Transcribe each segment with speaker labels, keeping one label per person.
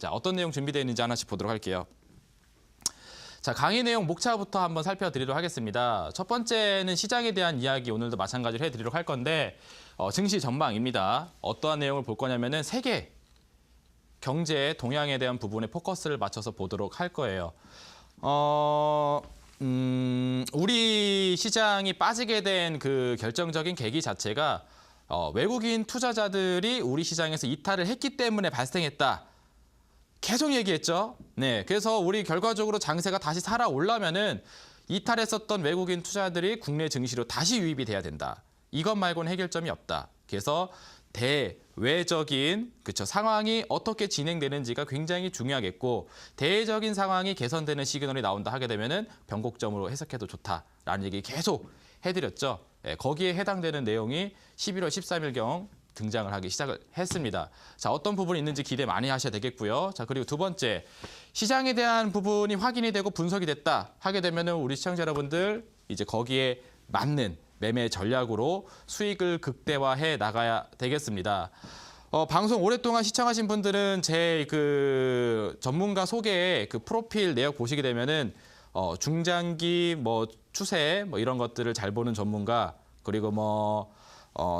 Speaker 1: 자, 어떤 내용 준비되어 있는지 하나씩 보도록 할게요. 자, 강의 내용 목차부터 한번 살펴드리도록 하겠습니다. 첫 번째는 시장에 대한 이야기 오늘도 마찬가지로 해드리도록 할 건데 증시 전망입니다. 어떠한 내용을 볼 거냐면은 세계 경제 동향에 대한 부분에 포커스를 맞춰서 보도록 할 거예요. 우리 시장이 빠지게 된 그 결정적인 계기 자체가 외국인 투자자들이 우리 시장에서 이탈을 했기 때문에 발생했다. 계속 얘기했죠. 네, 그래서 우리 결과적으로 장세가 다시 살아오려면은 이탈했었던 외국인 투자들이 국내 증시로 다시 유입이 돼야 된다. 이것 말고는 해결점이 없다. 그래서 대외적인 상황이 어떻게 진행되는지가 굉장히 중요하겠고 대외적인 상황이 개선되는 시그널이 나온다 하게 되면은 변곡점으로 해석해도 좋다라는 얘기 계속 해드렸죠. 네, 거기에 해당되는 내용이 11월 13일경 등장을 하기 시작을 했습니다. 자, 어떤 부분이 있는지 기대 많이 하셔야 되겠고요. 자, 그리고 두 번째, 시장에 대한 부분이 확인이 되고 분석이 됐다 하게 되면은 우리 시청자 여러분들 이제 거기에 맞는 매매 전략으로 수익을 극대화해 나가야 되겠습니다. 방송 오랫동안 시청하신 분들은 제 그 전문가 소개 그 프로필 내역 보시게 되면은 중장기 추세 이런 것들을 잘 보는 전문가 그리고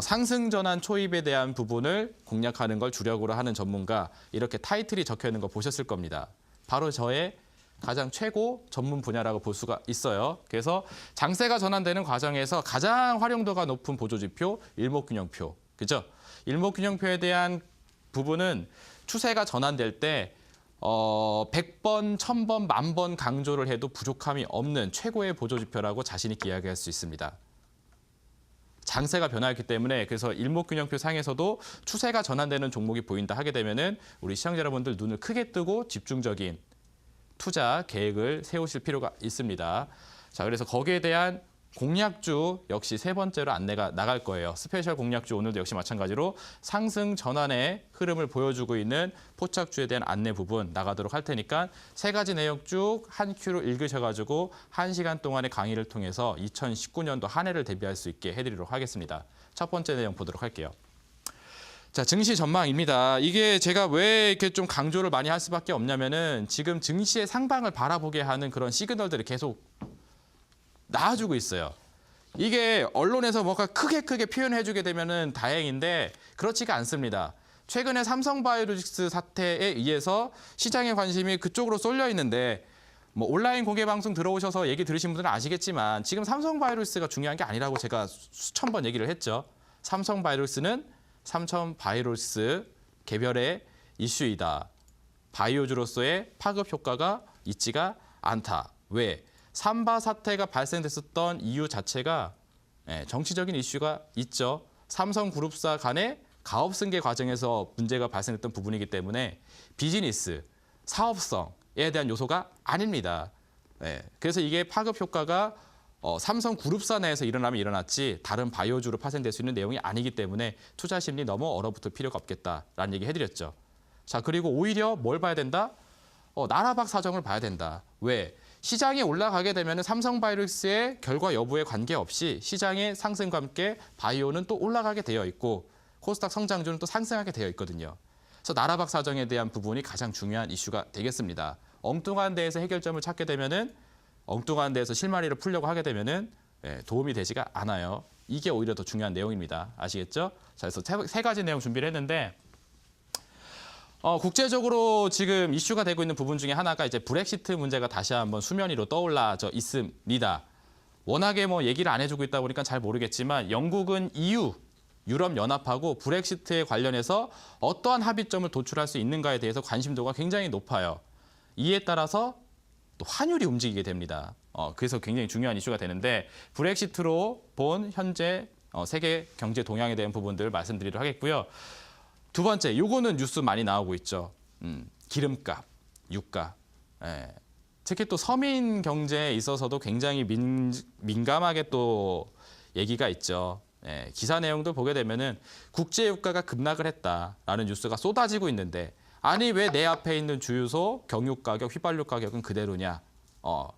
Speaker 1: 상승 전환 초입에 대한 부분을 공략하는 걸 주력으로 하는 전문가 이렇게 타이틀이 적혀 있는 거 보셨을 겁니다. 바로 저의 가장 최고 전문 분야라고 볼 수가 있어요. 그래서 장세가 전환되는 과정에서 가장 활용도가 높은 보조지표 일목균형표. 그죠? 일목균형표에 대한 부분은 추세가 전환될 때 100번, 1000번, 10,000번 강조를 해도 부족함이 없는 최고의 보조지표라고 자신 있게 이야기할 수 있습니다. 장세가 변화했기 때문에 그래서 일목균형표 상에서도 추세가 전환되는 종목이 보인다 하게 되면은 우리 시청자 여러분들 눈을 크게 뜨고 집중적인 투자 계획을 세우실 필요가 있습니다. 자, 그래서 거기에 대한 공략주 역시 세 번째로 안내가 나갈 거예요. 스페셜 공략주 오늘도 역시 마찬가지로 상승 전환의 흐름을 보여주고 있는 포착주에 대한 안내 부분 나가도록 할 테니까 세 가지 내용 쭉 한 큐로 읽으셔가지고 1시간 동안의 강의를 통해서 2019년도 한 해를 대비할 수 있게 해드리도록 하겠습니다. 첫 번째 내용 보도록 할게요. 자, 증시 전망입니다. 이게 제가 왜 이렇게 좀 강조를 많이 할 수밖에 없냐면은 지금 증시의 상방을 바라보게 하는 그런 시그널들이 계속 나와주고 있어요. 이게 언론에서 뭔가 크게 표현해주게 되면은 다행인데 그렇지가 않습니다. 최근에 삼성바이오로직스 사태에 의해서 시장의 관심이 그쪽으로 쏠려 있는데 온라인 공개 방송 들어오셔서 얘기 들으신 분들은 아시겠지만 지금 삼성바이오로직스가 중요한 게 아니라고 제가 수천 번 얘기를 했죠. 삼성바이오로직스는 삼성바이오로직스 개별의 이슈이다. 바이오주로서의 파급 효과가 있지가 않다. 왜? 삼바 사태가 발생됐었던 이유 자체가 정치적인 이슈가 있죠. 삼성그룹사 간의 가업 승계 과정에서 문제가 발생했던 부분이기 때문에 비즈니스, 사업성에 대한 요소가 아닙니다. 그래서 이게 파급 효과가 삼성그룹사 내에서 일어나면 일어났지 다른 바이오주로 파생될 수 있는 내용이 아니기 때문에 투자 심리 너무 얼어붙을 필요가 없겠다라는 얘기 해드렸죠. 자, 그리고 오히려 뭘 봐야 된다? 나라박 사정을 봐야 된다. 왜? 시장이 올라가게 되면 삼성바이오로직스의 결과 여부에 관계없이 시장의 상승과 함께 바이오는 또 올라가게 되어 있고 코스닥 성장주는 또 상승하게 되어 있거든요. 그래서 나라박 사정에 대한 부분이 가장 중요한 이슈가 되겠습니다. 엉뚱한 데에서 해결점을 찾게 되면은 엉뚱한 데에서 실마리를 풀려고 하게 되면은 도움이 되지가 않아요. 이게 오히려 더 중요한 내용입니다. 아시겠죠? 자, 그래서 세 가지 내용 준비를 했는데 국제적으로 지금 이슈가 되고 있는 부분 중에 하나가 이제 브렉시트 문제가 다시 한번 수면 위로 떠올라져 있습니다. 워낙에 얘기를 안 해주고 있다 보니까 잘 모르겠지만 영국은 EU, 유럽연합하고 브렉시트에 관련해서 어떠한 합의점을 도출할 수 있는가에 대해서 관심도가 굉장히 높아요. 이에 따라서 또 환율이 움직이게 됩니다. 그래서 굉장히 중요한 이슈가 되는데 브렉시트로 본 현재 세계 경제 동향에 대한 부분들을 말씀드리도록 하겠고요. 두 번째, 요거는 뉴스 많이 나오고 있죠. 기름값, 유가. 특히 또 서민 경제에 있어서도 굉장히 민감하게 또 얘기가 있죠. 기사 내용도 보게 되면은 국제 유가가 급락을 했다라는 뉴스가 쏟아지고 있는데 아니 왜 내 앞에 있는 주유소 경유 가격, 휘발유 가격은 그대로냐?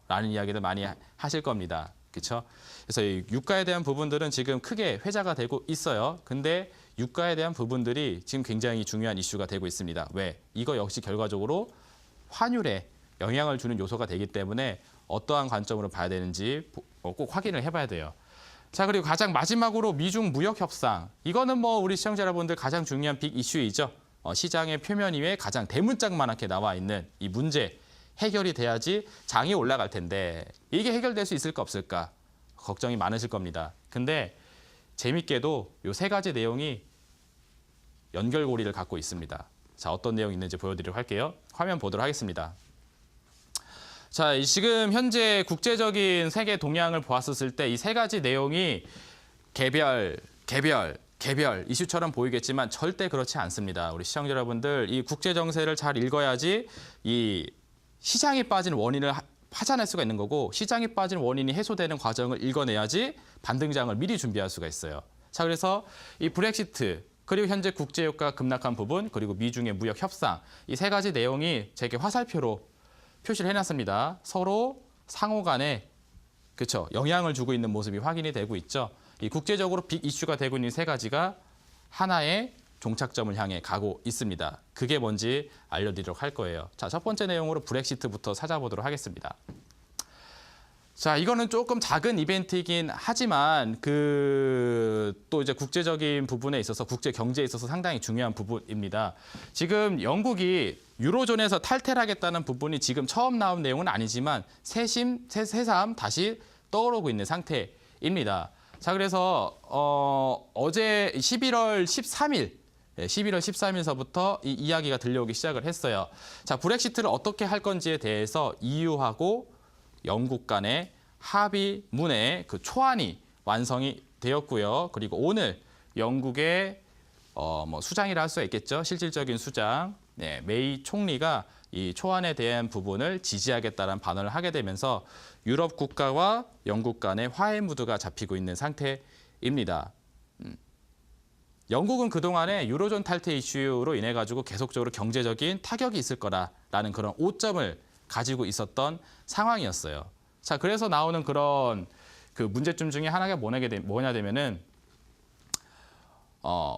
Speaker 1: 라는 이야기를 많이 하실 겁니다. 그렇죠? 그래서 이 유가에 대한 부분들은 지금 크게 회자가 되고 있어요. 근데 유가에 대한 부분들이 지금 굉장히 중요한 이슈가 되고 있습니다. 왜? 이거 역시 결과적으로 환율에 영향을 주는 요소가 되기 때문에 어떠한 관점으로 봐야 되는지 꼭 확인을 해봐야 돼요. 자, 그리고 가장 마지막으로 미중 무역 협상. 이거는 뭐 우리 시청자 여러분들 가장 중요한 빅 이슈이죠. 시장의 표면 위에 가장 대문짝만하게 나와 있는 이 문제 해결이 돼야지 장이 올라갈 텐데 이게 해결될 수 있을까 없을까 걱정이 많으실 겁니다. 근데 재밌게도 이 세 가지 내용이 연결고리를 갖고 있습니다. 자, 어떤 내용이 있는지 보여드리도록 할게요. 화면 보도록 하겠습니다. 자, 지금 현재 국제적인 세계 동향을 보았을 때 이 세 가지 내용이 개별 이슈처럼 보이겠지만 절대 그렇지 않습니다. 우리 시청자 여러분들 이 국제 정세를 잘 읽어야지 이 시장이 빠진 원인을 파산할 수가 있는 거고 시장이 빠진 원인이 해소되는 과정을 읽어내야지 반등장을 미리 준비할 수가 있어요. 자, 그래서 이 브렉시트 그리고 현재 국제유가 급락한 부분 그리고 미중의 무역 협상 이 세 가지 내용이 제게 화살표로 표시를 해놨습니다. 서로 상호 간에 그렇죠 영향을 주고 있는 모습이 확인이 되고 있죠. 이 국제적으로 빅 이슈가 되고 있는 세 가지가 하나의 종착점을 향해 가고 있습니다. 그게 뭔지 알려드리도록 할 거예요. 자, 첫 번째 내용으로 브렉시트부터 찾아보도록 하겠습니다. 자, 이거는 조금 작은 이벤트이긴 하지만 또 이제 국제적인 부분에 있어서 국제 경제에 있어서 상당히 중요한 부분입니다. 지금 영국이 유로존에서 탈퇴를 하겠다는 부분이 지금 처음 나온 내용은 아니지만 새삼 다시 떠오르고 있는 상태입니다. 자, 그래서 어제 11월 13일서부터 이 이야기가 들려오기 시작을 했어요. 자, 브렉시트를 어떻게 할 건지에 대해서 EU하고 영국 간의 합의문의 그 초안이 완성이 되었고요. 그리고 오늘 영국의 수장이라 할 수 있겠죠. 실질적인 수장 메이 총리가 이 초안에 대한 부분을 지지하겠다는 반언을 하게 되면서 유럽 국가와 영국 간의 화해 무드가 잡히고 있는 상태입니다. 영국은 그동안에 유로존 탈퇴 이슈로 인해 가지고 계속적으로 경제적인 타격이 있을 거라는 그런 오점을 가지고 있었던 상황이었어요. 자, 그래서 나오는 그런 그 문제점 중에 하나가 뭐냐 되면은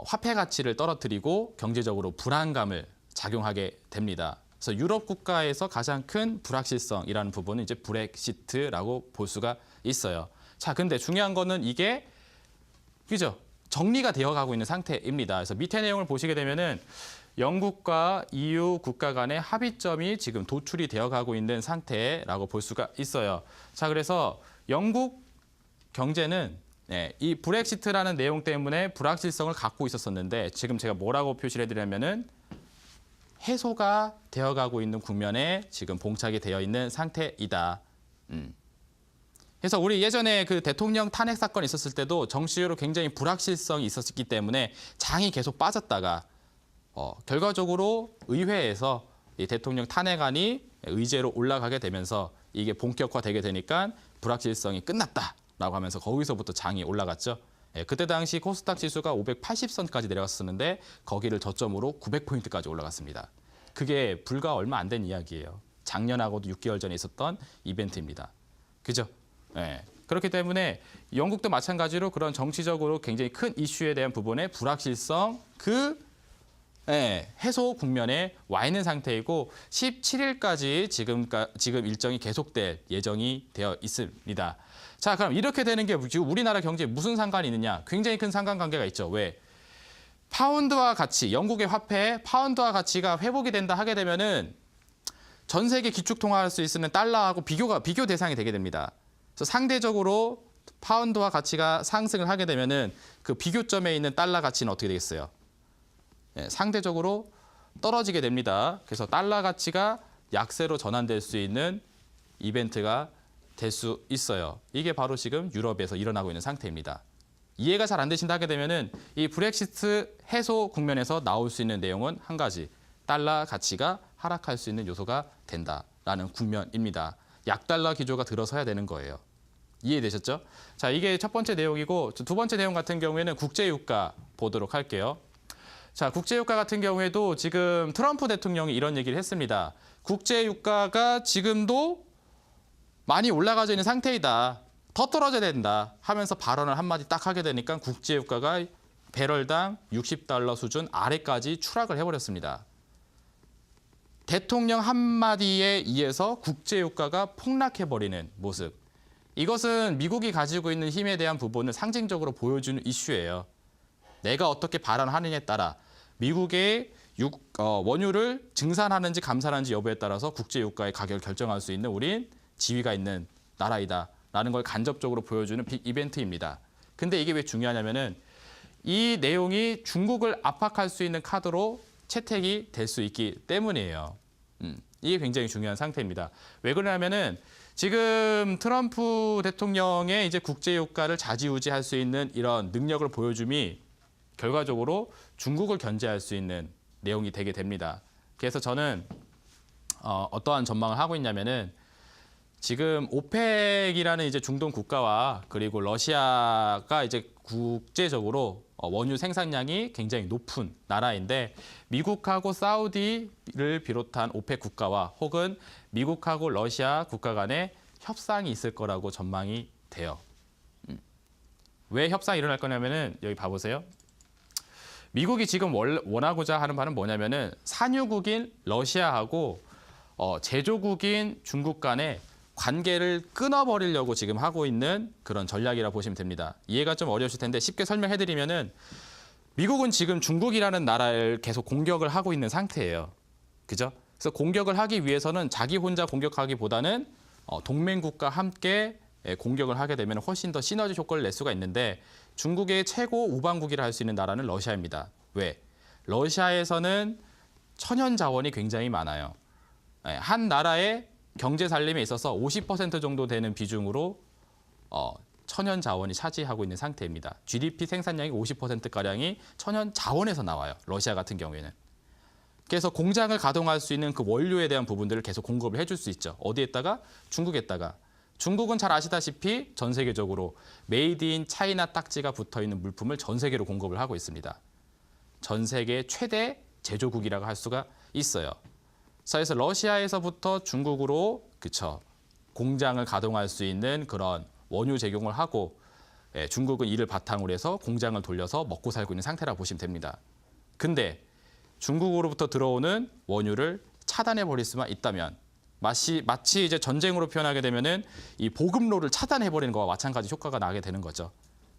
Speaker 1: 화폐 가치를 떨어뜨리고 경제적으로 불안감을 작용하게 됩니다. 그래서 유럽 국가에서 가장 큰 불확실성이라는 부분은 이제 브렉시트라고 볼 수가 있어요. 자, 근데 중요한 거는 이게 그죠? 정리가 되어가고 있는 상태입니다. 그래서 밑에 내용을 보시게 되면은 영국과 EU 국가 간의 합의점이 지금 도출이 되어가고 있는 상태라고 볼 수가 있어요. 자, 그래서 영국 경제는 이 브렉시트라는 내용 때문에 불확실성을 갖고 있었는데 지금 제가 뭐라고 표시를 해드리냐면은 해소가 되어가고 있는 국면에 지금 봉착이 되어 있는 상태이다. 그래서 우리 예전에 그 대통령 탄핵 사건이 있었을 때도 정치적으로 굉장히 불확실성이 있었기 때문에 장이 계속 빠졌다가 결과적으로 의회에서 이 대통령 탄핵안이 의제로 올라가게 되면서 이게 본격화되게 되니까 불확실성이 끝났다라고 하면서 거기서부터 장이 올라갔죠. 그때 당시 코스닥 지수가 580선까지 내려갔었는데 거기를 저점으로 900포인트까지 올라갔습니다. 그게 불과 얼마 안 된 이야기예요. 작년하고도 6개월 전에 있었던 이벤트입니다. 그죠? 그렇기 때문에 영국도 마찬가지로 그런 정치적으로 굉장히 큰 이슈에 대한 부분의 불확실성 해소 국면에 와 있는 상태이고 17일까지 지금 일정이 계속될 예정이 되어 있습니다. 자, 그럼 이렇게 되는 게 지금 우리나라 경제에 무슨 상관이 있느냐? 굉장히 큰 상관관계가 있죠. 왜? 파운드와 가치, 영국의 화폐 파운드와 가치가 회복이 된다 하게 되면은 전 세계 기축통화할 수 있는 달러하고 비교 대상이 되게 됩니다. 그래서 상대적으로 파운드와 가치가 상승을 하게 되면은 그 비교점에 있는 달러 가치는 어떻게 되겠어요? 상대적으로 떨어지게 됩니다. 그래서 달러 가치가 약세로 전환될 수 있는 이벤트가 될 수 있어요. 이게 바로 지금 유럽에서 일어나고 있는 상태입니다. 이해가 잘 안 되신다 하게 되면은 이 브렉시트 해소 국면에서 나올 수 있는 내용은 한 가지. 달러 가치가 하락할 수 있는 요소가 된다라는 국면입니다. 약달러 기조가 들어서야 되는 거예요. 이해되셨죠? 자, 이게 첫 번째 내용이고 두 번째 내용 같은 경우에는 국제유가 보도록 할게요. 자, 국제유가 같은 경우에도 지금 트럼프 대통령이 이런 얘기를 했습니다. 국제유가가 지금도 많이 올라가져 있는 상태이다. 더 떨어져야 된다 하면서 발언을 한마디 딱 하게 되니까 국제유가가 배럴당 60달러 수준 아래까지 추락을 해버렸습니다. 대통령 한마디에 의해서 국제유가가 폭락해버리는 모습. 이것은 미국이 가지고 있는 힘에 대한 부분을 상징적으로 보여주는 이슈예요. 내가 어떻게 발언하느냐에 따라 미국의 원유를 증산하는지 감산하는지 여부에 따라서 국제유가의 가격을 결정할 수 있는 우린 지위가 있는 나라이다라는 걸 간접적으로 보여주는 빅 이벤트입니다. 근데 이게 왜 중요하냐면은 이 내용이 중국을 압박할 수 있는 카드로 채택이 될 수 있기 때문이에요. 이게 굉장히 중요한 상태입니다. 왜 그러냐면은 지금 트럼프 대통령의 이제 국제유가를 좌지우지할 수 있는 이런 능력을 보여줌이 결과적으로 중국을 견제할 수 있는 내용이 되게 됩니다. 그래서 저는 어떠한 전망을 하고 있냐면은 지금 오펙이라는 이제 중동 국가와 그리고 러시아가 이제 국제적으로 원유 생산량이 굉장히 높은 나라인데 미국하고 사우디를 비롯한 오펙 국가와 혹은 미국하고 러시아 국가 간에 협상이 있을 거라고 전망이 돼요. 왜 협상이 일어날 거냐면은 여기 봐보세요. 미국이 지금 원하고자 하는 바는 뭐냐면은 산유국인 러시아하고 제조국인 중국 간에 관계를 끊어버리려고 지금 하고 있는 그런 전략이라 보시면 됩니다. 이해가 좀 어려우실 텐데 쉽게 설명해드리면은 미국은 지금 중국이라는 나라를 계속 공격을 하고 있는 상태예요. 그죠? 그래서 공격을 하기 위해서는 자기 혼자 공격하기보다는 동맹국과 함께 공격을 하게 되면 훨씬 더 시너지 효과를 낼 수가 있는데 중국의 최고 우방국이라 할 수 있는 나라는 러시아입니다. 왜? 러시아에서는 천연 자원이 굉장히 많아요. 한 나라의 경제 살림에 있어서 50% 정도 되는 비중으로 천연 자원이 차지하고 있는 상태입니다. GDP 생산량의 50%가량이 천연 자원에서 나와요. 러시아 같은 경우에는. 그래서 공장을 가동할 수 있는 그 원료에 대한 부분들을 계속 공급을 해줄 수 있죠. 어디에다가? 중국에다가. 중국은 잘 아시다시피 전 세계적으로 메이드 인 차이나 딱지가 붙어있는 물품을 전 세계로 공급을 하고 있습니다. 전 세계 최대 제조국이라고 할 수가 있어요. 그래서 러시아에서부터 중국으로 공장을 가동할 수 있는 그런 원유 제공을 하고 중국은 이를 바탕으로 해서 공장을 돌려서 먹고 살고 있는 상태라고 보시면 됩니다. 근데 중국으로부터 들어오는 원유를 차단해 버릴 수만 있다면 마치 이제 전쟁으로 표현하게 되면은 이 보급로를 차단해 버리는 거와 마찬가지 효과가 나게 되는 거죠.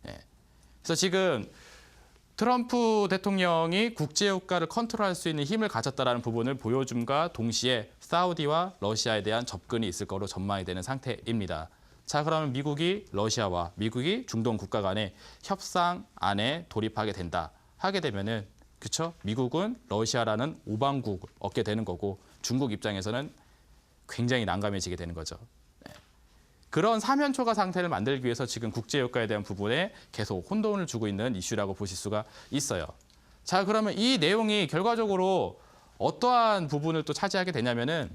Speaker 1: 그래서 지금 트럼프 대통령이 국제유가를 컨트롤할 수 있는 힘을 가졌다는 부분을 보여줌과 동시에 사우디와 러시아에 대한 접근이 있을 거로 전망이 되는 상태입니다. 자, 그러면 미국이 러시아와 미국이 중동 국가 간의 협상 안에 돌입하게 된다. 하게 되면은 그렇죠? 미국은 러시아라는 우방국을 얻게 되는 거고 중국 입장에서는 굉장히 난감해지게 되는 거죠. 그런 사면초가 상태를 만들기 위해서 지금 국제유가에 대한 부분에 계속 혼돈을 주고 있는 이슈라고 보실 수가 있어요. 자, 그러면 이 내용이 결과적으로 어떠한 부분을 또 차지하게 되냐면은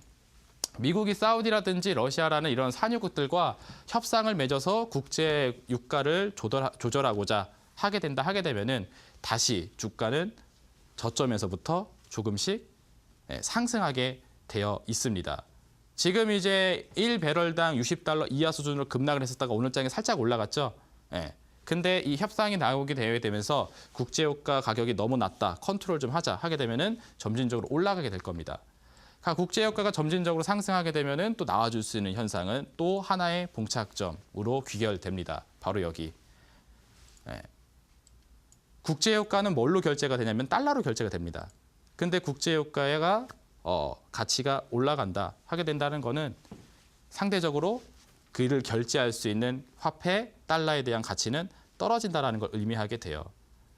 Speaker 1: 미국이 사우디라든지 러시아라는 이런 산유국들과 협상을 맺어서 국제유가를 조절하고자 하게 되면은 다시 주가는 저점에서부터 조금씩 상승하게 되어 있습니다. 지금 이제 1배럴당 60달러 이하 수준으로 급락을 했었다가 오늘 장에 살짝 올라갔죠. 근데 이 협상이 나오게 되면서 국제유가 가격이 너무 낮다, 컨트롤 좀 하자 하게 되면은 점진적으로 올라가게 될 겁니다. 국제유가가 점진적으로 상승하게 되면은 또 나와줄 수 있는 현상은 또 하나의 봉착점으로 귀결됩니다. 바로 여기. 국제유가는 뭘로 결제가 되냐면 달러로 결제가 됩니다. 근데 국제유가가 가치가 올라간다 하게 된다는 거는 상대적으로 그를 결제할 수 있는 화폐 달러에 대한 가치는 떨어진다라는 걸 의미하게 돼요.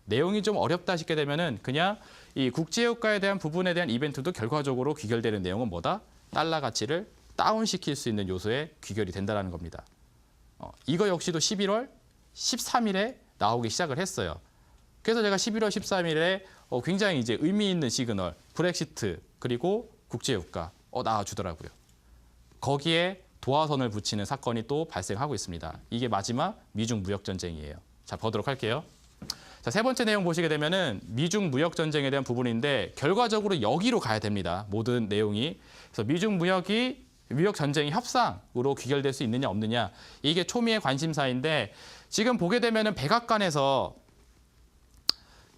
Speaker 1: 내용이 좀 어렵다 싶게 되면은 그냥 이 국제유가에 대한 부분에 대한 이벤트도 결과적으로 귀결되는 내용은 뭐다? 달러 가치를 다운시킬 수 있는 요소에 귀결이 된다는 겁니다. 이거 역시도 11월 13일에 나오기 시작을 했어요. 그래서 제가 11월 13일에 굉장히 이제 의미 있는 시그널, 브렉시트 그리고 국제유가 나와주더라고요. 거기에 도화선을 붙이는 사건이 또 발생하고 있습니다. 이게 마지막 미중 무역 전쟁이에요. 자, 보도록 할게요. 자, 세 번째 내용 보시게 되면은 미중 무역 전쟁에 대한 부분인데 결과적으로 여기로 가야 됩니다. 모든 내용이. 그래서 미중 무역 전쟁이 협상으로 귀결될 수 있느냐 없느냐 이게 초미의 관심사인데 지금 보게 되면은 백악관에서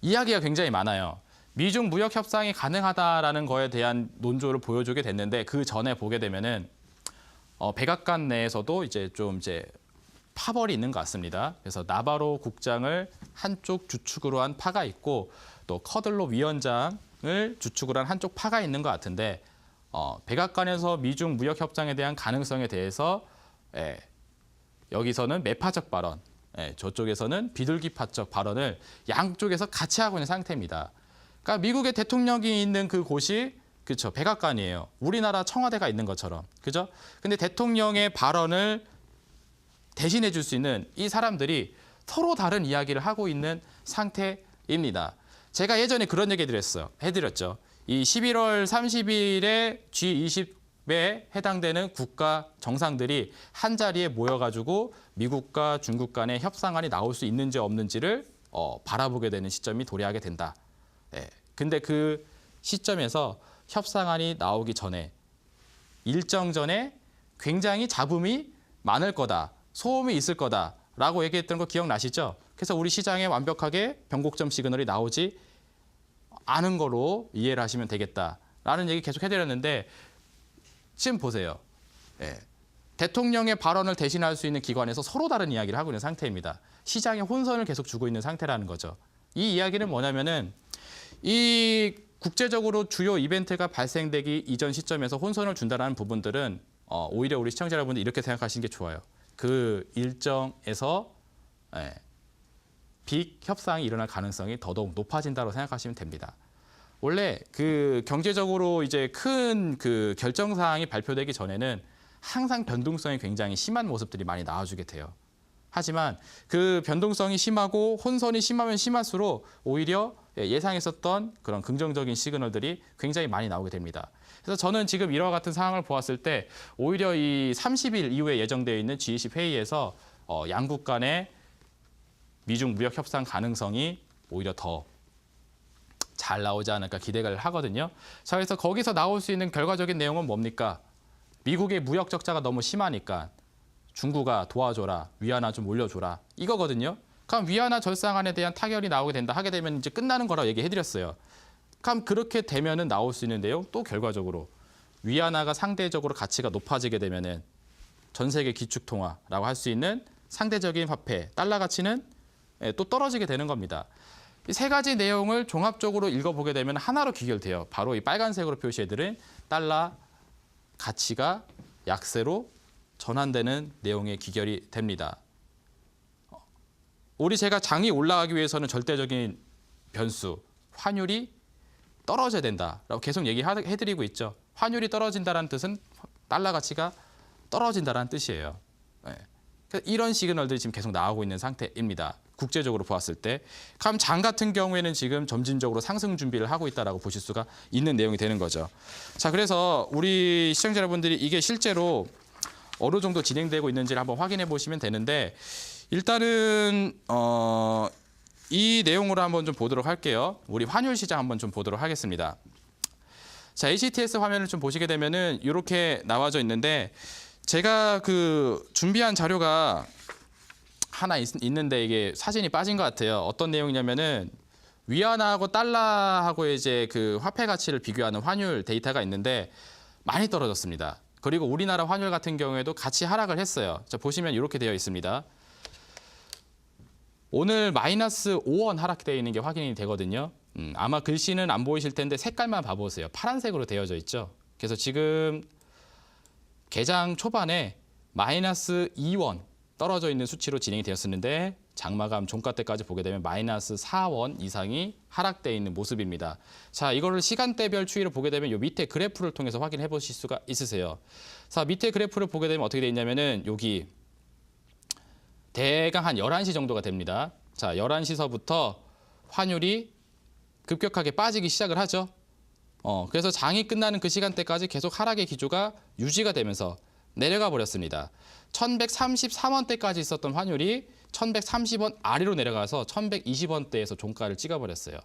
Speaker 1: 이야기가 굉장히 많아요. 미중 무역 협상이 가능하다라는 거에 대한 논조를 보여주게 됐는데 그 전에 보게 되면은 백악관 내에서도 이제 파벌이 있는 것 같습니다. 그래서 나바로 국장을 한쪽 주축으로 한 파가 있고 또 커들로 위원장을 주축으로 한 한쪽 파가 있는 것 같은데 백악관에서 미중 무역 협상에 대한 가능성에 대해서 여기서는 매파적 발언, 저쪽에서는 비둘기파적 발언을 양쪽에서 같이 하고 있는 상태입니다. 그러니까 미국의 대통령이 있는 그 곳이 그렇죠, 백악관이에요. 우리나라 청와대가 있는 것처럼, 그죠? 근데 대통령의 발언을 대신해 줄 수 있는 이 사람들이 서로 다른 이야기를 하고 있는 상태입니다. 제가 예전에 그런 얘기 해드렸죠. 이 11월 30일에 G20에 해당되는 국가 정상들이 한 자리에 모여가지고 미국과 중국 간의 협상안이 나올 수 있는지 없는지를 바라보게 되는 시점이 도래하게 된다. 근데 그 시점에서 협상안이 나오기 전에 일정 전에 굉장히 잡음이 많을 거다, 소음이 있을 거다라고 얘기했던 거 기억나시죠? 그래서 우리 시장에 완벽하게 변곡점 시그널이 나오지 않은 거로 이해를 하시면 되겠다라는 얘기 계속 해드렸는데 지금 보세요. 대통령의 발언을 대신할 수 있는 기관에서 서로 다른 이야기를 하고 있는 상태입니다. 시장에 혼선을 계속 주고 있는 상태라는 거죠. 이 이야기는 뭐냐면은 이 국제적으로 주요 이벤트가 발생되기 이전 시점에서 혼선을 준다는 부분들은 오히려 우리 시청자 여러분들 이렇게 생각하시는 게 좋아요. 그 일정에서 빅 협상이 일어날 가능성이 더더욱 높아진다고 생각하시면 됩니다. 원래 그 경제적으로 이제 큰 그 결정 사항이 발표되기 전에는 항상 변동성이 굉장히 심한 모습들이 많이 나와주게 돼요. 하지만 그 변동성이 심하고 혼선이 심하면 심할수록 오히려 예상했었던 그런 긍정적인 시그널들이 굉장히 많이 나오게 됩니다. 그래서 저는 지금 이와 같은 상황을 보았을 때 오히려 이 30일 이후에 예정되어 있는 G20 회의에서 양국 간의 미중 무역 협상 가능성이 오히려 더 잘 나오지 않을까 기대를 하거든요. 자, 그래서 거기서 나올 수 있는 결과적인 내용은 뭡니까? 미국의 무역 적자가 너무 심하니까 중국아 도와줘라, 위안화 좀 올려줘라 이거거든요. 그럼 위안화 절상안에 대한 타결이 나오게 된다 하게 되면 이제 끝나는 거라고 얘기해드렸어요. 그럼 그렇게 되면은 나올 수 있는 내용 또 결과적으로 위안화가 상대적으로 가치가 높아지게 되면은 전 세계 기축통화라고 할 수 있는 상대적인 화폐 달러 가치는 또 떨어지게 되는 겁니다. 이 세 가지 내용을 종합적으로 읽어보게 되면 하나로 귀결돼요. 바로 이 빨간색으로 표시해드린 달러 가치가 약세로 전환되는 내용의 귀결이 됩니다. 우리 제가 장이 올라가기 위해서는 절대적인 변수, 환율이 떨어져야 된다라고 계속 얘기해드리고 있죠. 환율이 떨어진다는 뜻은 달러 가치가 떨어진다는 뜻이에요. 이런 시그널들이 지금 계속 나오고 있는 상태입니다. 국제적으로 보았을 때. 그럼 장 같은 경우에는 지금 점진적으로 상승 준비를 하고 있다라고 보실 수가 있는 내용이 되는 거죠. 자, 그래서 우리 시청자 여러분들이 이게 실제로 어느 정도 진행되고 있는지를 한번 확인해 보시면 되는데 일단은 이 내용으로 한번 좀 보도록 할게요. 우리 환율 시장 한번 좀 보도록 하겠습니다. 자, HTS 화면을 좀 보시게 되면은 이렇게 나와져 있는데 제가 그 준비한 자료가 하나 있는데 이게 사진이 빠진 것 같아요. 어떤 내용이냐면은 위안화하고 달러하고 이제 그 화폐 가치를 비교하는 환율 데이터가 있는데 많이 떨어졌습니다. 그리고 우리나라 환율 같은 경우에도 같이 하락을 했어요. 자, 보시면 이렇게 되어 있습니다. 오늘 마이너스 5원 하락되어 있는 게 확인이 되거든요. 아마 글씨는 안 보이실 텐데 색깔만 봐보세요. 파란색으로 되어져 있죠. 그래서 지금 개장 초반에 마이너스 2원 떨어져 있는 수치로 진행이 되었었는데 장마감 종가 때까지 보게 되면 마이너스 4원 이상이 하락되어 있는 모습입니다. 자, 이거를 시간대별 추이를 보게 되면 요 밑에 그래프를 통해서 확인해 보실 수가 있으세요. 자, 밑에 그래프를 보게 되면 어떻게 되어 있냐면은 여기 대강 한 11시 정도가 됩니다. 자, 11시서부터 환율이 급격하게 빠지기 시작을 하죠. 그래서 장이 끝나는 그 시간대까지 계속 하락의 기조가 유지가 되면서 내려가 버렸습니다. 1133원대까지 있었던 환율이 1130원 아래로 내려가서 1120원대에서 종가를 찍어버렸어요.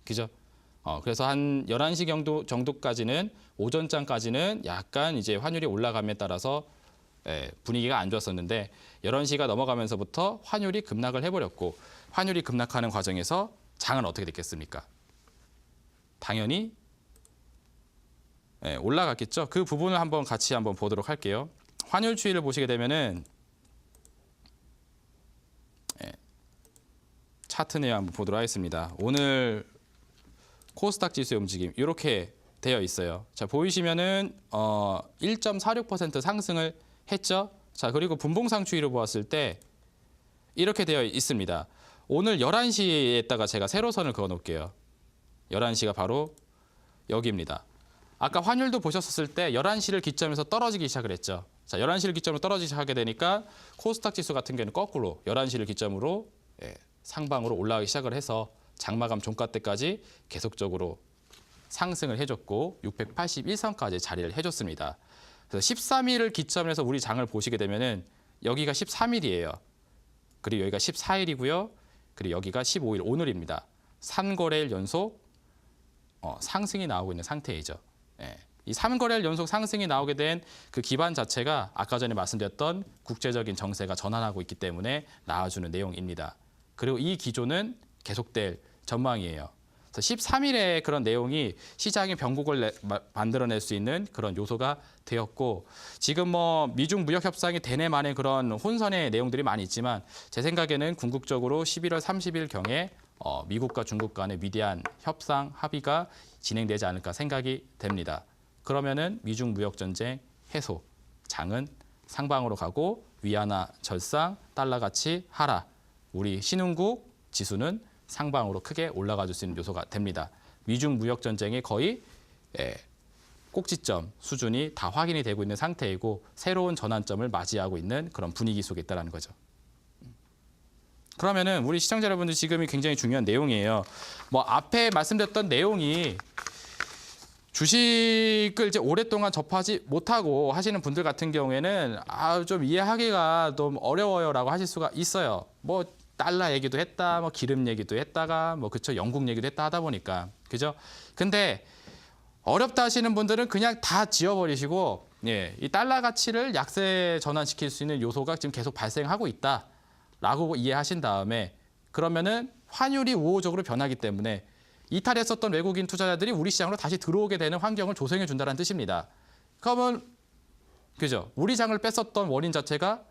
Speaker 1: 그죠? 그래서 한 11시 정도까지는 오전장까지는 약간 이제 환율이 올라감에 따라서 분위기가 안 좋았었는데 11시가 넘어가면서부터 환율이 급락을 해버렸고 환율이 급락하는 과정에서 장은 어떻게 됐겠습니까? 당연히 올라갔겠죠. 그 부분을 같이 한번 보도록 할게요. 환율 추이를 보시게 되면은 차트 내용 한번 보도록 하겠습니다. 오늘 코스닥 지수의 움직임 이렇게 되어 있어요. 자, 보이시면은 1.46% 상승을 했죠. 자, 그리고 분봉상 추이로 보았을 때 이렇게 되어 있습니다. 오늘 11시에다가 제가 세로선을 그어 놓을게요. 11시가 바로 여기입니다. 아까 환율도 보셨을 때 11시를 기점에서 떨어지기 시작을 했죠. 자, 11시를 기점으로 떨어지기 시작하게 되니까 코스닥 지수 같은 경우는 거꾸로 11시를 기점으로 상방으로 올라가기 시작을 해서 장마감 종가 때까지 계속적으로 상승을 해줬고 681선까지 자리를 해줬습니다. 그래서 13일을 기점으로 해서 우리 장을 보시게 되면은 여기가 13일이에요. 그리고 여기가 14일이고요. 그리고 여기가 15일 오늘입니다. 3거래일 연속 상승이 나오고 있는 상태이죠. 이 3거래일 연속 상승이 나오게 된 그 기반 자체가 아까 전에 말씀드렸던 국제적인 정세가 전환하고 있기 때문에 나와주는 내용입니다. 그리고 이 기조는 계속될 전망이에요. 그래서 13일에 그런 내용이 시장의 변곡을 만들어낼 수 있는 그런 요소가 되었고 지금 미중 무역 협상이 되네 마네 그런 혼선의 내용들이 많이 있지만 제 생각에는 궁극적으로 11월 30일 경에 미국과 중국 간의 위대한 협상 합의가 진행되지 않을까 생각이 됩니다. 그러면은 미중 무역 전쟁 해소, 장은 상방으로 가고 위안화 절상, 달러 가치 하락, 우리 신흥국 지수는 상방으로 크게 올라가 줄 수 있는 요소가 됩니다. 미중 무역 전쟁의 거의 꼭지점 수준이 다 확인이 되고 있는 상태이고 새로운 전환점을 맞이하고 있는 그런 분위기 속에 있다는 거죠. 그러면은 우리 시청자 여러분들 지금이 굉장히 중요한 내용이에요. 앞에 말씀드렸던 내용이 주식을 이제 오랫동안 접하지 못하고 하시는 분들 같은 경우에는 좀 이해하기가 좀 어려워요라고 하실 수가 있어요. 달러 얘기도 했다, 기름 얘기도 했다가 그쵸 영국 얘기도 했다 하다 보니까 그죠? 근데 어렵다 하시는 분들은 그냥 다 지워버리시고 이 달러 가치를 약세 전환시킬 수 있는 요소가 지금 계속 발생하고 있다라고 이해하신 다음에 그러면은 환율이 우호적으로 변하기 때문에 이탈했었던 외국인 투자자들이 우리 시장으로 다시 들어오게 되는 환경을 조성해 준다는 뜻입니다. 그러면 그죠? 우리 장을 뺐었던 원인 자체가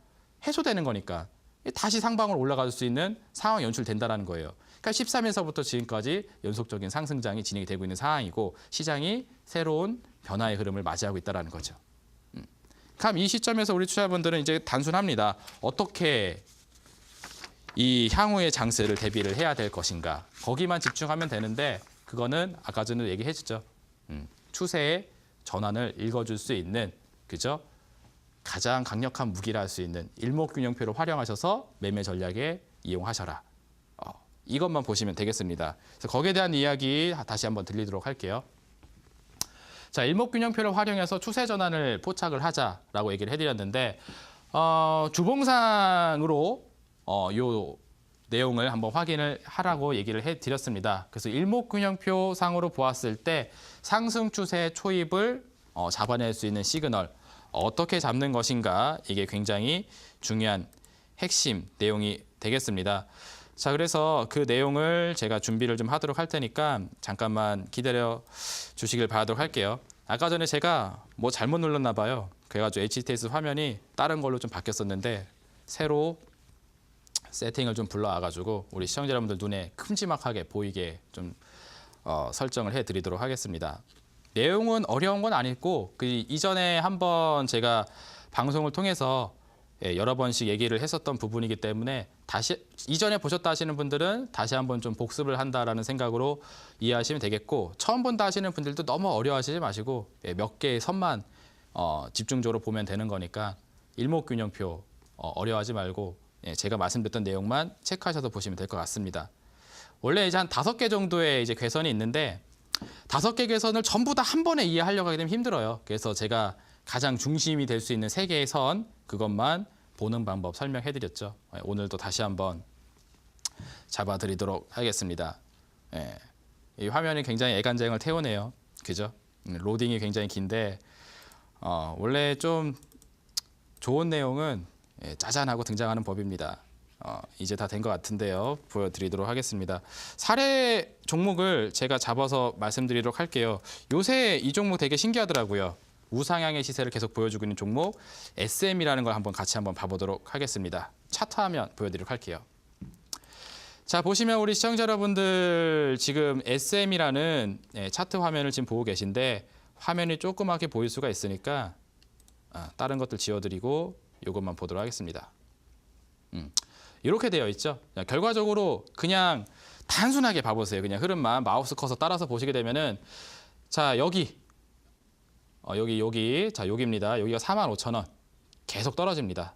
Speaker 1: 해소되는 거니까 다시 상방으로 올라갈 수 있는 상황이 연출된다는 거예요. 그러니까 13일서부터 지금까지 연속적인 상승장이 진행이 되고 있는 상황이고 시장이 새로운 변화의 흐름을 맞이하고 있다는 거죠. 그럼 이 시점에서 우리 투자자분들은 이제 단순합니다. 어떻게 이 향후의 장세를 대비를 해야 될 것인가. 거기만 집중하면 되는데 그거는 아까 전에 얘기했죠. 추세의 전환을 읽어줄 수 있는 그죠? 가장 강력한 무기라 할 수 있는 일목균형표를 활용하셔서 매매 전략에 이용하셔라. 이것만 보시면 되겠습니다. 그래서 거기에 대한 이야기 다시 한번 들리도록 할게요. 자, 일목균형표를 활용해서 추세 전환을 포착을 하자라고 얘기를 해드렸는데 주봉상으로 요 내용을 한번 확인을 하라고 얘기를 해드렸습니다. 그래서 일목균형표 상으로 보았을 때 상승 추세 초입을 잡아낼 수 있는 시그널 어떻게 잡는 것인가 이게 굉장히 중요한 핵심 내용이 되겠습니다. 자, 그래서 그 내용을 제가 준비를 좀 하도록 할 테니까 잠깐만 기다려 주시길 바라도록 할게요. 아까 전에 제가 잘못 눌렀나 봐요. 그래가지고 HTS 화면이 다른 걸로 좀 바뀌었었는데 새로 세팅을 좀 불러와가지고 우리 시청자 여러분들 눈에 큼지막하게 보이게 좀 설정을 해드리도록 하겠습니다. 내용은 어려운 건 아니고 그 이전에 한번 제가 방송을 통해서 여러 번씩 얘기를 했었던 부분이기 때문에 다시 이전에 보셨다 하시는 분들은 다시 한번 좀 복습을 한다라는 생각으로 이해하시면 되겠고 처음 본다 하시는 분들도 너무 어려워하시지 마시고 몇 개의 선만 집중적으로 보면 되는 거니까 일목균형표 어려워하지 말고 제가 말씀드렸던 내용만 체크하셔서 보시면 될 것 같습니다. 원래 이제 한 5개 정도의 이제 괴선이 있는데 5개 괴선을 전부 다 한 번에 이해하려고 하게 되면 힘들어요. 그래서 제가 가장 중심이 될 수 있는 3개의 선 그것만 보는 방법 설명해드렸죠. 오늘도 다시 한번 잡아드리도록 하겠습니다. 이 화면이 굉장히 애간장을 태우네요. 그죠? 로딩이 굉장히 긴데 원래 좀 좋은 내용은 짜잔하고 등장하는 법입니다. 이제 다 된 것 같은데요. 보여드리도록 하겠습니다. 사례 종목을 제가 잡아서 말씀드리도록 할게요. 요새 이 종목 되게 신기하더라고요. 우상향의 시세를 계속 보여주고 있는 종목 SM이라는 걸 같이 한번 봐보도록 하겠습니다. 차트 화면 보여드리도록 할게요. 자, 보시면 우리 시청자 여러분들 지금 SM이라는 차트 화면을 지금 보고 계신데 화면이 조그맣게 보일 수가 있으니까 다른 것들 지워드리고 이것만 보도록 하겠습니다. 이렇게 되어 있죠. 결과적으로 그냥 단순하게 봐보세요. 그냥 흐름만 마우스 커서 따라서 보시게 되면은 자 여기 자 여기입니다. 여기가 45,000원 계속 떨어집니다.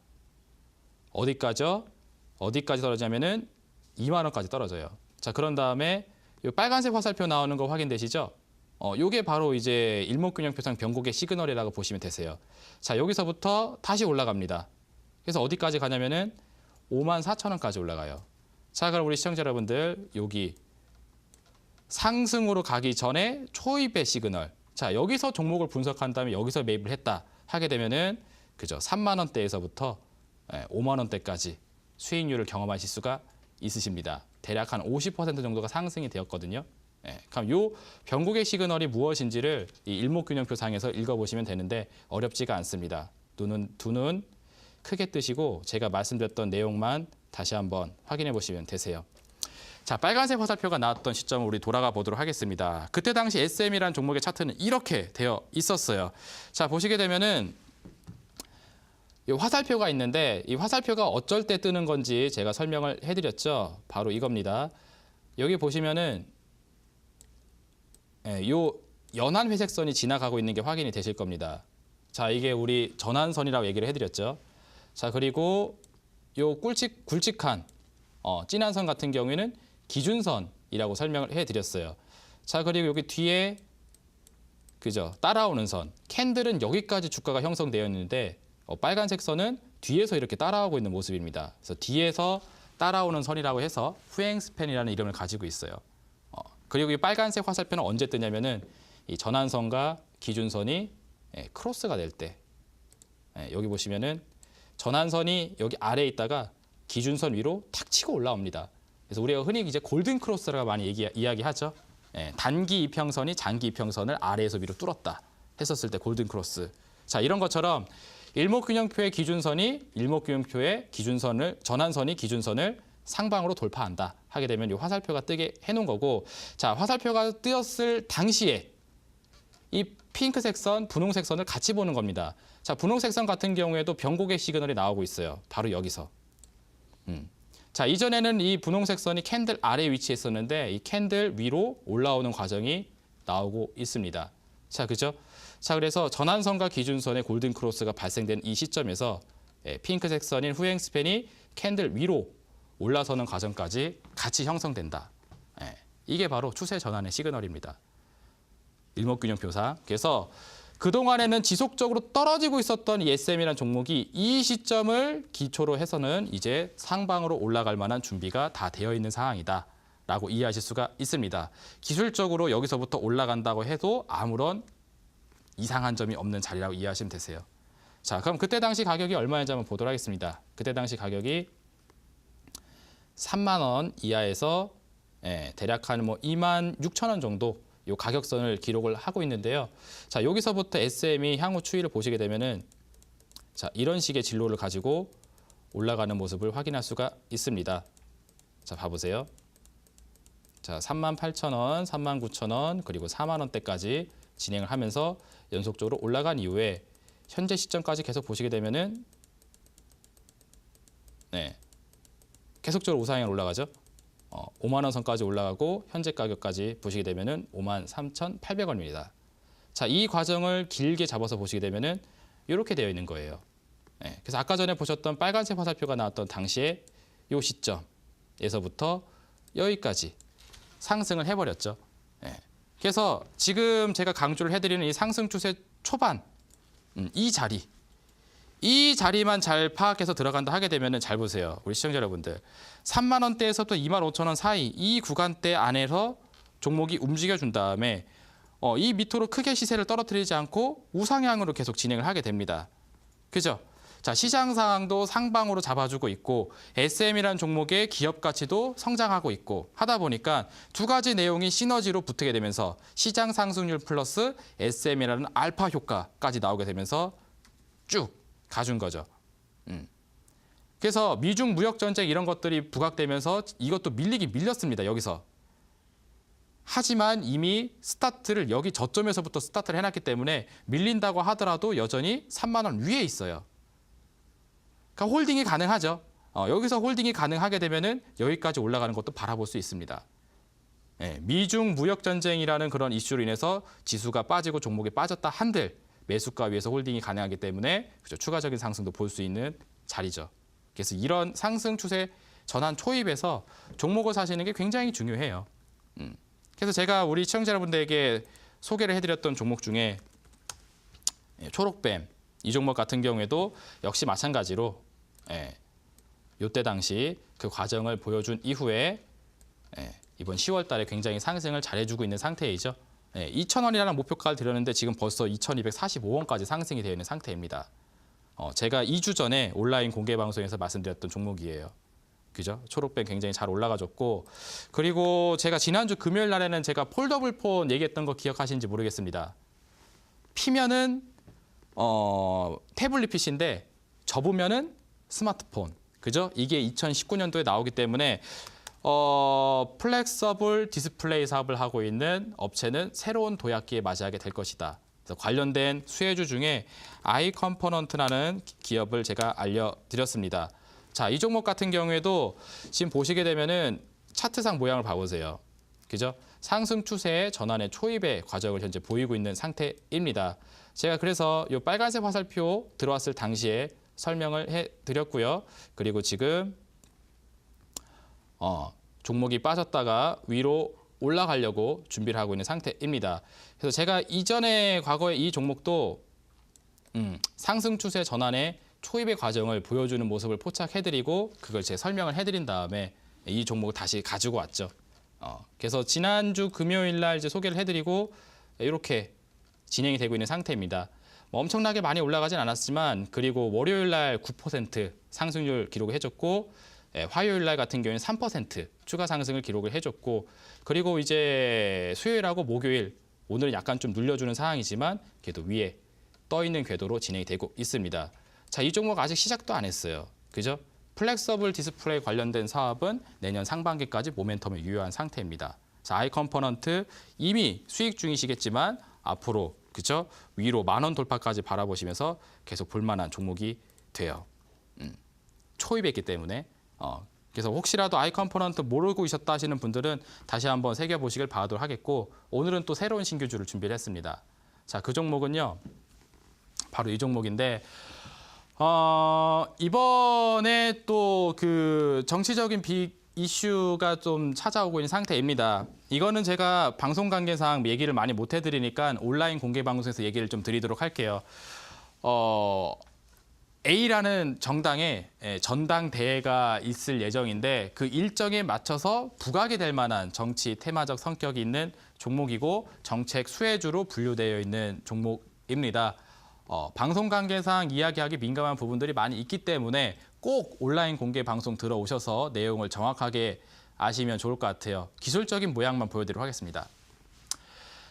Speaker 1: 어디까지요? 어디까지 떨어지냐면은 2만 원까지 떨어져요. 자 그런 다음에 이 빨간색 화살표 나오는 거 확인되시죠? 요게 바로 이제 일목균형표상 변곡의 시그널이라고 보시면 되세요. 자 여기서부터 다시 올라갑니다. 그래서 어디까지 가냐면은 54,000원까지 올라가요. 자, 그럼 우리 시청자 여러분들 여기 상승으로 가기 전에 초입의 시그널. 자, 여기서 종목을 분석한 다음에 여기서 매입을 했다 하게 되면은 그죠? 3만 원대에서부터 5만 원대까지 수익률을 경험하실 수가 있으십니다. 대략 한 50% 정도가 상승이 되었거든요. 그럼 요 변곡의 시그널이 무엇인지를 이 일목균형표상에서 읽어보시면 되는데 어렵지가 않습니다. 두 눈 크게 뜨시고 제가 말씀드렸던 내용만 다시 한번 확인해 보시면 되세요. 자, 빨간색 화살표가 나왔던 시점을 우리 돌아가 보도록 하겠습니다. 그때 당시 SM이라는 종목의 차트는 이렇게 되어 있었어요. 자, 보시게 되면은 이 화살표가 있는데 이 화살표가 어쩔 때 뜨는 건지 제가 설명을 해드렸죠. 바로 이겁니다. 여기 보시면은 요 연한 회색 선이 지나가고 있는 게 확인이 되실 겁니다. 자, 이게 우리 전환선이라고 얘기를 해드렸죠. 자, 그리고 요 굵직한 진한 선 같은 경우에는 기준선이라고 설명을 해드렸어요. 자, 그리고 여기 뒤에 그죠? 따라오는 선. 캔들은 여기까지 주가가 형성되어 있는데 빨간색 선은 뒤에서 이렇게 따라오고 있는 모습입니다. 그래서 뒤에서 따라오는 선이라고 해서 후행 스팬이라는 이름을 가지고 있어요. 그리고 이 빨간색 화살표는 언제 뜨냐면은 이 전환선과 기준선이 크로스가 될 때. 여기 보시면은 전환선이 여기 아래에 있다가 기준선 위로 탁 치고 올라옵니다. 그래서 우리가 흔히 이제 골든 크로스라고 많이 이야기하죠. 단기 이평선이 장기 이평선을 아래에서 위로 뚫었다 했었을 때 골든 크로스. 자, 이런 것처럼 일목균형표의 기준선이 일목균형표의 기준선을 전환선이 기준선을 상방으로 돌파한다 하게 되면 이 화살표가 뜨게 해놓은 거고, 자 화살표가 뜨었을 당시에 이 핑크색 선, 분홍색 선을 같이 보는 겁니다. 자, 분홍색 선 같은 경우에도 변곡의 시그널이 나오고 있어요. 바로 여기서. 자, 이전에는 이 분홍색 선이 캔들 아래 위치에 있었는데 이 캔들 위로 올라오는 과정이 나오고 있습니다. 자, 그죠? 자, 그래서 전환선과 기준선의 골든 크로스가 발생된 이 시점에서 핑크색 선인 후행 스팬이 캔들 위로 올라서는 과정까지 같이 형성된다. 이게 바로 추세 전환의 시그널입니다. 일목균형표상. 그래서 그동안에는 지속적으로 떨어지고 있었던 이 SM이라는 종목이 이 시점을 기초로 해서는 이제 상방으로 올라갈 만한 준비가 다 되어 있는 상황이다라고 이해하실 수가 있습니다. 기술적으로 여기서부터 올라간다고 해도 아무런 이상한 점이 없는 자리라고 이해하시면 되세요. 자, 그럼 그때 당시 가격이 얼마인지 한번 보도록 하겠습니다. 그때 당시 가격이 3만 원 이하에서 대략 한 26,000원 정도 요 가격선을 기록을 하고 있는데요. 자, 여기서부터 SM이 향후 추이를 보시게 되면은 자, 이런 식의 진로를 가지고 올라가는 모습을 확인할 수가 있습니다. 자, 봐보세요. 자, 38,000원, 39,000원, 그리고 4만 원대까지 진행을 하면서 연속적으로 올라간 이후에 현재 시점까지 계속 보시게 되면은 계속적으로 우상향으로 올라가죠. 5만 원 선까지 올라가고 현재 가격까지 보시게 되면은 53,800원입니다. 자, 이 과정을 길게 잡아서 보시게 되면은 이렇게 되어 있는 거예요. 그래서 아까 전에 보셨던 빨간색 화살표가 나왔던 당시에 이 시점에서부터 여기까지 상승을 해버렸죠. 그래서 지금 제가 강조를 해드리는 이 상승 추세 초반 이 자리만 잘 파악해서 들어간다 하게 되면은 잘 보세요. 우리 시청자 여러분들. 3만 원대에서부터 2만 5천 원 사이 이 구간대 안에서 종목이 움직여준 다음에 이 밑으로 크게 시세를 떨어뜨리지 않고 우상향으로 계속 진행을 하게 됩니다. 그죠? 자, 시장 상황도 상방으로 잡아주고 있고 SM이라는 종목의 기업 가치도 성장하고 있고 하다 보니까 두 가지 내용이 시너지로 붙게 되면서 시장 상승률 플러스 SM이라는 알파 효과까지 나오게 되면서 쭉 가준 거죠. 그래서 미중 무역 전쟁 이런 것들이 부각되면서 이것도 밀리긴 밀렸습니다. 여기서. 하지만 이미 스타트를 여기 저점에서부터 스타트를 해놨기 때문에 밀린다고 하더라도 여전히 3만 원 위에 있어요. 그러니까 홀딩이 가능하죠. 여기서 홀딩이 가능하게 되면은 여기까지 올라가는 것도 바라볼 수 있습니다. 예, 미중 무역 전쟁이라는 그런 이슈로 인해서 지수가 빠지고 종목이 빠졌다 한들 매수가 위에서 홀딩이 가능하기 때문에 그죠, 추가적인 상승도 볼 수 있는 자리죠. 그래서 이런 상승 추세 전환 초입에서 종목을 사시는 게 굉장히 중요해요. 그래서 제가 우리 시청자 여러분들에게 소개를 해드렸던 종목 중에 초록뱀 이 종목 같은 경우에도 역시 마찬가지로 이때 당시 그 과정을 보여준 이후에 이번 10월 달에 굉장히 상승을 잘해주고 있는 상태이죠. 2,000원이라는 목표가를 드렸는데 지금 벌써 2,245원까지 상승이 되어 있는 상태입니다. 제가 2주 전에 온라인 공개 방송에서 말씀드렸던 종목이에요. 그죠? 초록뱀 굉장히 잘 올라가줬고 그리고 제가 지난주 금요일 날에는 제가 폴더블 폰 얘기했던 거 기억하시는지 모르겠습니다. 피면은 태블릿 PC인데 접으면은 스마트폰. 그죠? 이게 2019년도에 나오기 때문에 플렉서블 디스플레이 사업을 하고 있는 업체는 새로운 도약기에 맞이하게 될 것이다. 그래서 관련된 수혜주 중에 아이컴포넌트라는 기업을 제가 알려드렸습니다. 자, 이 종목 같은 경우에도 지금 보시게 되면은 차트상 모양을 봐보세요. 그죠? 상승 추세의 전환의 초입의 과정을 현재 보이고 있는 상태입니다. 제가 그래서 이 빨간색 화살표 들어왔을 당시에 설명을 해드렸고요. 그리고 지금 종목이 빠졌다가 위로 올라가려고 준비를 하고 있는 상태입니다. 그래서 제가 이전에 과거에 이 종목도 상승 추세 전환의 초입의 과정을 보여주는 모습을 포착해드리고 그걸 제가 설명을 해드린 다음에 이 종목을 다시 가지고 왔죠. 그래서 지난주 금요일 날 이제 소개를 해드리고 이렇게 진행이 되고 있는 상태입니다. 뭐 엄청나게 많이 올라가진 않았지만 그리고 월요일 날 9% 상승률 기록을 해줬고 화요일 날 같은 경우에는 3% 추가 상승을 기록을 해줬고 그리고 이제 수요일하고 목요일 오늘은 약간 좀 눌려주는 상황이지만 그래도 위에 떠 있는 궤도로 진행이 되고 있습니다. 자, 이 종목 아직 시작도 안 했어요. 그죠? 플렉서블 디스플레이 관련된 사업은 내년 상반기까지 모멘텀을 유효한 상태입니다. 자, 아이컴포넌트 이미 수익 중이시겠지만 앞으로 그죠? 위로 10,000원 돌파까지 바라보시면서 계속 볼만한 종목이 돼요. 초입에 있기 때문에 그래서 혹시라도 아이컴포넌트 모르고 있었다 하시는 분들은 다시 한번 새겨보시길 바라도록 하겠고 오늘은 또 새로운 신규주를 준비를 했습니다. 자, 그 종목은요. 바로 이 종목인데 이번에 또 그 정치적인 이슈가 좀 찾아오고 있는 상태입니다. 이거는 제가 방송 관계상 얘기를 많이 못 해드리니까 온라인 공개 방송에서 얘기를 좀 드리도록 할게요. A라는 정당에 전당대회가 있을 예정인데 그 일정에 맞춰서 부각이 될 만한 정치 테마적 성격이 있는 종목이고 정책 수혜주로 분류되어 있는 종목입니다. 방송 관계상 이야기하기 민감한 부분들이 많이 있기 때문에 꼭 온라인 공개 방송 들어오셔서 내용을 정확하게 아시면 좋을 것 같아요. 기술적인 모양만 보여드리도록 하겠습니다.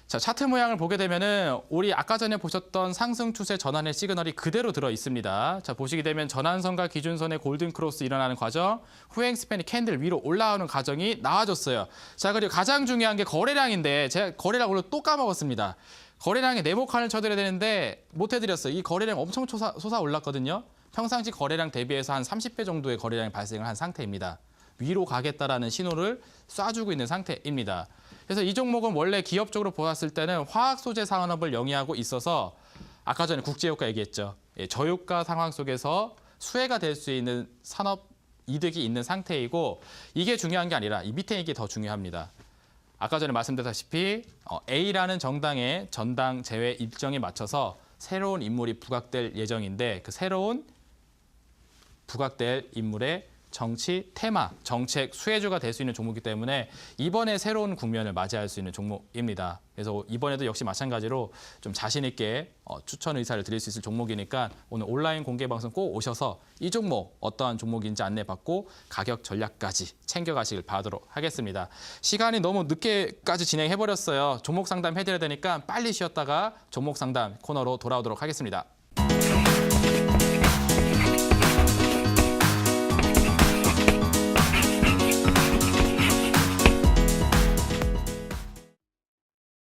Speaker 1: 자, 차트 모양을 보게 되면은 우리 아까 전에 보셨던 상승 추세 전환의 시그널이 그대로 들어 있습니다. 자, 보시게 되면 전환선과 기준선의 골든 크로스 일어나는 과정, 후행 스팬이 캔들 위로 올라오는 과정이 나와줬어요. 자, 그리고 가장 중요한 게 거래량인데 제가 거래량 오늘 또 까먹었습니다. 거래량에 네모칸을 쳐드려야 되는데 못 해드렸어요. 이 거래량 엄청 솟아 올랐거든요. 평상시 거래량 대비해서 한 30배 정도의 거래량이 발생을 한 상태입니다. 위로 가겠다라는 신호를 쏴주고 있는 상태입니다. 그래서 이 종목은 원래 기업적으로 보았을 때는 화학 소재 산업을 영위하고 있어서 아까 전에 국제유가 얘기했죠. 저유가 상황 속에서 수혜가 될 수 있는 산업 이득이 있는 상태이고 이게 중요한 게 아니라 이 밑에 이게 더 중요합니다. 아까 전에 말씀드렸다시피 A라는 정당의 전당 제외 일정에 맞춰서 새로운 인물이 부각될 예정인데 그 새로운 부각될 인물의 정치, 테마, 정책, 수혜주가 될 수 있는 종목이기 때문에 이번에 새로운 국면을 맞이할 수 있는 종목입니다. 그래서 이번에도 역시 마찬가지로 좀 자신 있게 추천 의사를 드릴 수 있을 종목이니까 오늘 온라인 공개 방송 꼭 오셔서 이 종목 어떠한 종목인지 안내받고 가격 전략까지 챙겨가시길 바라도록 하겠습니다. 시간이 너무 늦게까지 진행해버렸어요. 종목 상담 해드려야 되니까 빨리 쉬었다가 종목 상담 코너로 돌아오도록 하겠습니다.